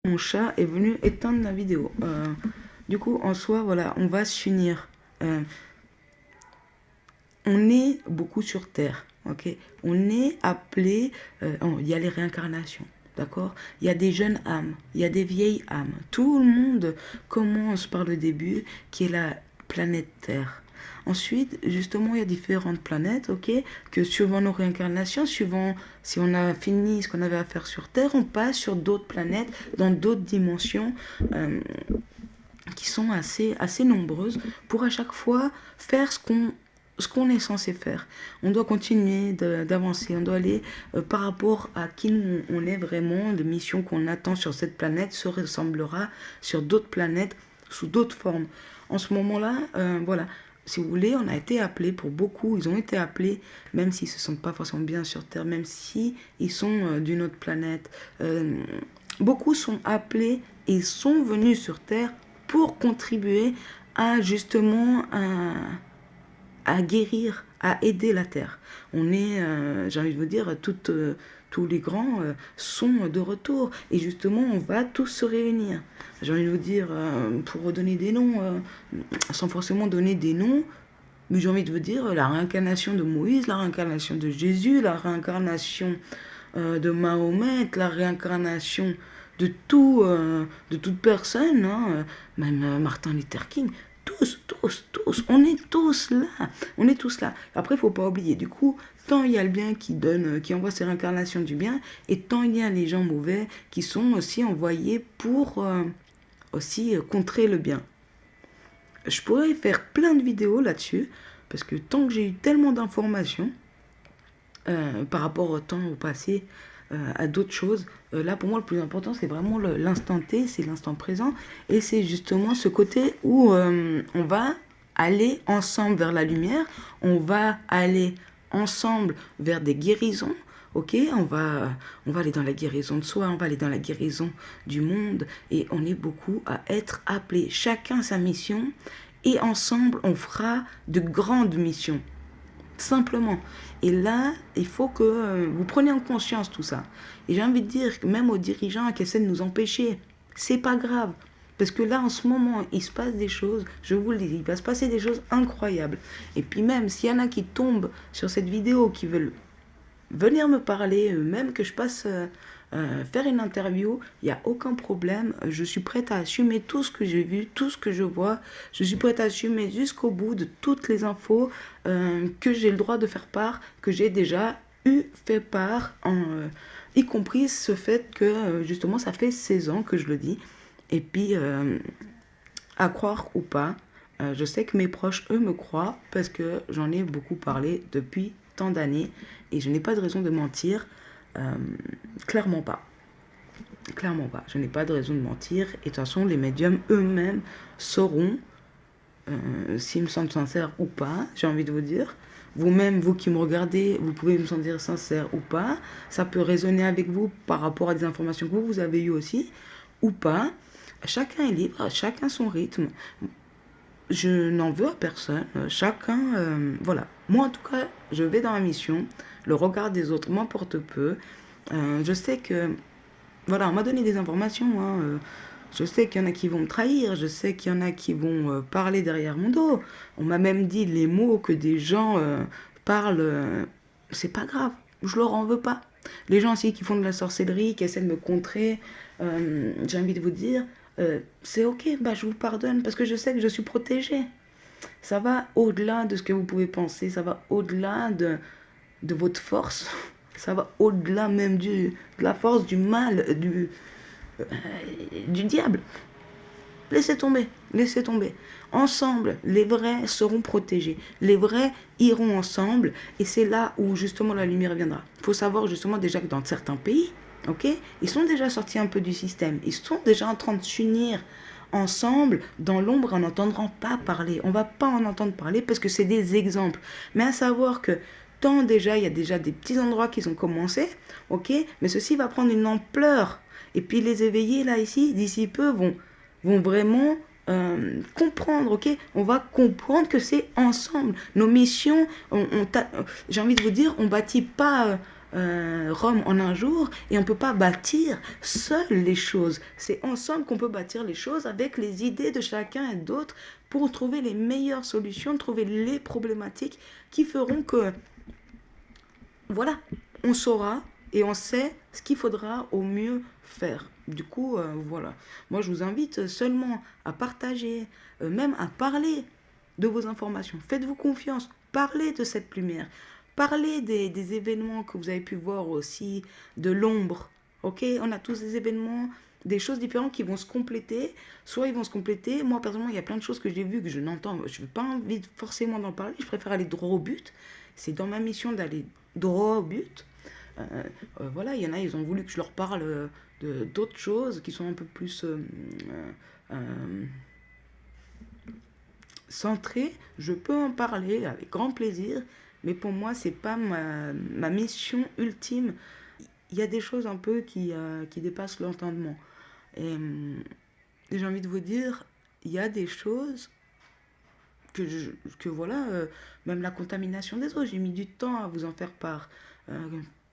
Mon chat est venu éteindre la vidéo. Du coup, en soi, voilà, on va s'unir. On est beaucoup sur Terre, ok? On est appelé, il y a les réincarnations, d'accord? Il y a des jeunes âmes, il y a des vieilles âmes. Tout le monde commence par le début, qui est la planète Terre. Ensuite, justement, il y a différentes planètes, ok? Que suivant nos réincarnations, suivant si on a fini ce qu'on avait à faire sur Terre, on passe sur d'autres planètes, dans d'autres dimensions. Qui sont assez nombreuses pour à chaque fois faire ce qu'on est censé faire. On doit continuer d'avancer, on doit aller par rapport à qui on est vraiment, les missions qu'on attend sur cette planète se ressemblera sur d'autres planètes sous d'autres formes. En ce moment-là, voilà, si vous voulez, on a été appelés pour beaucoup, ils ont été appelés, même s'ils ne se sentent pas forcément bien sur Terre, même si ils sont d'une autre planète. Beaucoup sont appelés et sont venus sur Terre pour contribuer à justement à guérir, à aider la terre. On est, j'ai envie de vous dire, tous les grands sont de retour et justement on va tous se réunir. J'ai envie de vous dire, pour redonner des noms, sans forcément donner des noms, mais j'ai envie de vous dire la réincarnation de Moïse, la réincarnation de Jésus, la réincarnation de Mahomet, la réincarnation de toute personne, hein, même Martin Luther King, tous, on est tous là, on est tous là. Après, il faut pas oublier, du coup, tant il y a le bien qui donne, qui envoie ses réincarnations du bien, et tant il y a les gens mauvais qui sont aussi envoyés pour aussi contrer le bien. Je pourrais faire plein de vidéos là-dessus, parce que tant que j'ai eu tellement d'informations, par rapport au temps au passé, à d'autres choses. Là, pour moi, le plus important, c'est vraiment l'instant T, c'est l'instant présent. Et c'est justement ce côté où on va aller ensemble vers la lumière, on va aller ensemble vers des guérisons. Ok, on va aller dans la guérison de soi, on va aller dans la guérison du monde. Et on est beaucoup à être appelés, chacun sa mission. Et ensemble, on fera de grandes missions. Simplement. Et là, il faut que vous preniez en conscience tout ça. Et j'ai envie de dire que même aux dirigeants qui essaient de nous empêcher, c'est pas grave. Parce que là, en ce moment, il se passe des choses, je vous le dis, il va se passer des choses incroyables. Et puis même, s'il y en a qui tombent sur cette vidéo, qui veulent venir me parler, même que je passe faire une interview, il n'y a aucun problème. Je suis prête à assumer tout ce que j'ai vu, tout ce que je vois. Je suis prête à assumer jusqu'au bout de toutes les infos que j'ai le droit de faire part, que j'ai déjà eu fait part, y compris ce fait que justement ça fait 16 ans que je le dis. Et puis, à croire ou pas, je sais que mes proches, eux, me croient parce que j'en ai beaucoup parlé depuis tant d'années et je n'ai pas de raison de mentir. Euh, Clairement pas. Clairement pas. Je n'ai pas de raison de mentir. Et de toute façon, les médiums eux-mêmes sauront s'ils me semblent sincères ou pas, j'ai envie de vous dire. Vous-même, vous qui me regardez, vous pouvez me sentir sincère ou pas. Ça peut résonner avec vous par rapport à des informations que vous avez eues aussi ou pas. Chacun est libre, chacun son rythme. Je n'en veux à personne. Chacun, voilà. Moi, en tout cas, je vais dans ma mission. Le regard des autres m'emporte peu. Je sais que, voilà, on m'a donné des informations. Hein, je sais qu'il y en a qui vont me trahir. Je sais qu'il y en a qui vont parler derrière mon dos. On m'a même dit les mots que des gens parlent. C'est pas grave. Je leur en veux pas. Les gens aussi qui font de la sorcellerie, qui essaient de me contrer, j'ai envie de vous dire, c'est ok, bah, je vous pardonne parce que je sais que je suis protégée. Ça va au-delà de ce que vous pouvez penser, ça va au-delà de votre force, ça va au-delà même de la force du mal, du diable. Laissez tomber, laissez tomber. Ensemble, les vrais seront protégés. Les vrais iront ensemble et c'est là où justement la lumière viendra. Il faut savoir justement déjà que dans certains pays, ok, ils sont déjà sortis un peu du système. Ils sont déjà en train de s'unir ensemble dans l'ombre en n'entendront pas parler. On ne va pas en entendre parler parce que c'est des exemples. Mais à savoir que tant déjà, il y a déjà des petits endroits qui ont commencé, ok, mais ceci va prendre une ampleur. Et puis les éveillés là ici, d'ici peu, vont vraiment comprendre, ok? On va comprendre que c'est ensemble. Nos missions, j'ai envie de vous dire, on bâtit pas Rome en un jour et on ne peut pas bâtir seul les choses. C'est ensemble qu'on peut bâtir les choses avec les idées de chacun et d'autres pour trouver les meilleures solutions, trouver les problématiques qui feront que, voilà, on saura et on sait ce qu'il faudra au mieux faire. Du coup, voilà. Moi, je vous invite seulement à partager, même à parler de vos informations. Faites-vous confiance. Parlez de cette lumière. Parlez des événements que vous avez pu voir aussi, de l'ombre. Ok, on a tous des événements, des choses différentes qui vont se compléter. Soit ils vont se compléter. Moi, personnellement, il y a plein de choses que j'ai vues que je n'entends. Je n'ai pas envie forcément d'en parler. Je préfère aller droit au but. C'est dans ma mission d'aller droit au but. Voilà, il y en a, ils ont voulu que je leur parle de d'autres choses qui sont un peu plus euh, centrées. Je peux en parler avec grand plaisir, mais pour moi, c'est pas ma mission ultime. Il y a des choses un peu qui dépassent l'entendement. Et j'ai envie de vous dire, il y a des choses que voilà, même la contamination des eaux, j'ai mis du temps à vous en faire part. Euh,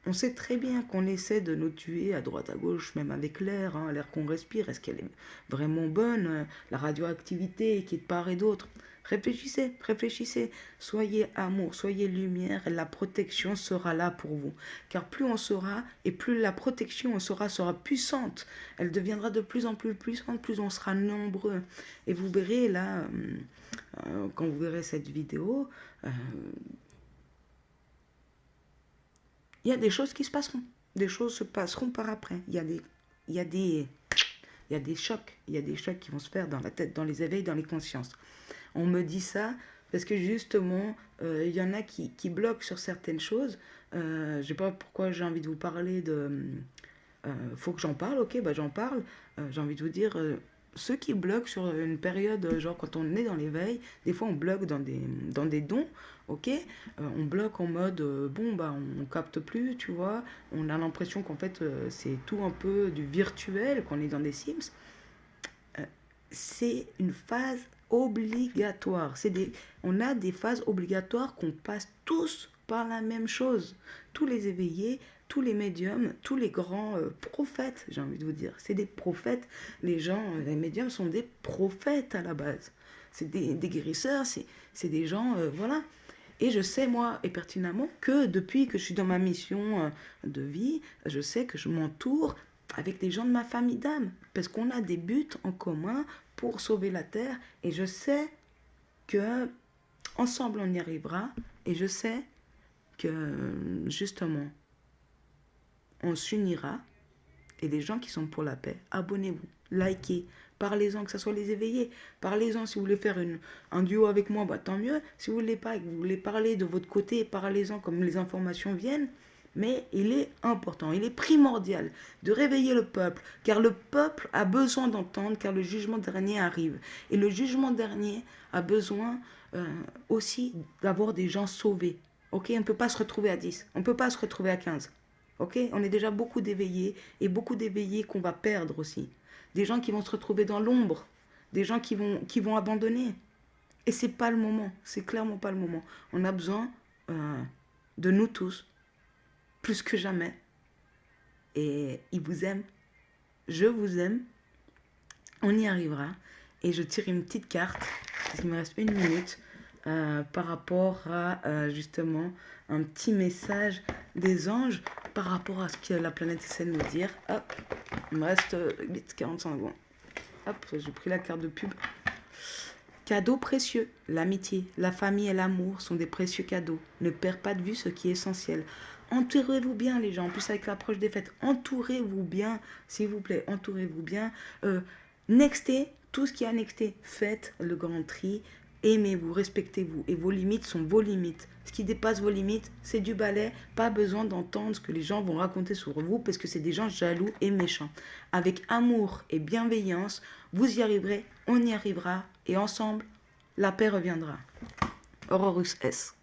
on sait très bien qu'on essaie de nous tuer à droite à gauche, même avec l'air, hein, l'air qu'on respire, est-ce qu'elle est vraiment bonne, la radioactivité qui est de part et d'autre. Réfléchissez, réfléchissez, soyez amour, soyez lumière, et la protection sera là pour vous. Car plus on sera, et plus la protection sera puissante, elle deviendra de plus en plus puissante, plus on sera nombreux. Et vous verrez là, quand vous verrez cette vidéo, il y a des choses qui se passeront. Des choses se passeront par après. Il y a des, il y a des chocs. Il y a des chocs qui vont se faire dans la tête, dans les éveils, dans les consciences. On me dit ça parce que justement, il y en a qui bloquent sur certaines choses. Je ne sais pas pourquoi j'ai envie de vous parler de... faut que j'en parle, ok, bah j'en parle. J'ai envie de vous dire, ceux qui bloquent sur une période, genre quand on est dans l'éveil, des fois on bloque dans des dons, ok, on bloque en mode, bon, bah on capte plus, tu vois, on a l'impression qu'en fait c'est tout un peu du virtuel, qu'on est dans des Sims. Euh, c'est une phase obligatoire. On a des phases obligatoires qu'on passe tous par la même chose. Tous les éveillés, tous les médiums, tous les grands prophètes, j'ai envie de vous dire. C'est des prophètes. Les gens, les médiums sont des prophètes à la base. C'est des guérisseurs, c'est des gens, voilà. Et je sais, moi, et pertinemment, que depuis que je suis dans ma mission de vie, je sais que je m'entoure avec des gens de ma famille d'âme. Parce qu'on a des buts en commun pour sauver la Terre. Et je sais que ensemble on y arrivera. Et je sais que, justement, on s'unira. Et les gens qui sont pour la paix, abonnez-vous, likez, parlez-en, que ce soit les éveillés. Parlez-en si vous voulez faire un duo avec moi, bah, tant mieux. Si vous voulez pas, que vous voulez parler de votre côté, parlez-en comme les informations viennent. Mais il est important, il est primordial de réveiller le peuple, car le peuple a besoin d'entendre, car le jugement dernier arrive. Et le jugement dernier a besoin aussi d'avoir des gens sauvés. Ok, on ne peut pas se retrouver à 10, on ne peut pas se retrouver à 15. Ok, on est déjà beaucoup d'éveillés et beaucoup d'éveillés qu'on va perdre aussi. Des gens qui vont se retrouver dans l'ombre, des gens qui vont abandonner. Et c'est pas le moment, c'est clairement pas le moment. On a besoin de nous tous, plus que jamais. Et ils vous aiment, je vous aime, on y arrivera. Et je tire une petite carte, parce qu'il me reste 1 minute, par rapport à justement un petit message des anges par rapport à ce que la planète essaie de nous dire. Hop, il me reste 45 secondes. Hop, j'ai pris la carte de pub. Cadeaux précieux, l'amitié, la famille et l'amour sont des précieux cadeaux. Ne perds pas de vue ce qui est essentiel. Entourez-vous bien les gens, en plus avec l'approche des fêtes, entourez-vous bien, s'il vous plaît, entourez-vous bien. Nextez, tout ce qui est nexté, faites le grand tri, aimez-vous, respectez-vous, et vos limites sont vos limites. Ce qui dépasse vos limites, c'est du balai, pas besoin d'entendre ce que les gens vont raconter sur vous, parce que c'est des gens jaloux et méchants. Avec amour et bienveillance, vous y arriverez, on y arrivera, et ensemble, la paix reviendra. Horus S.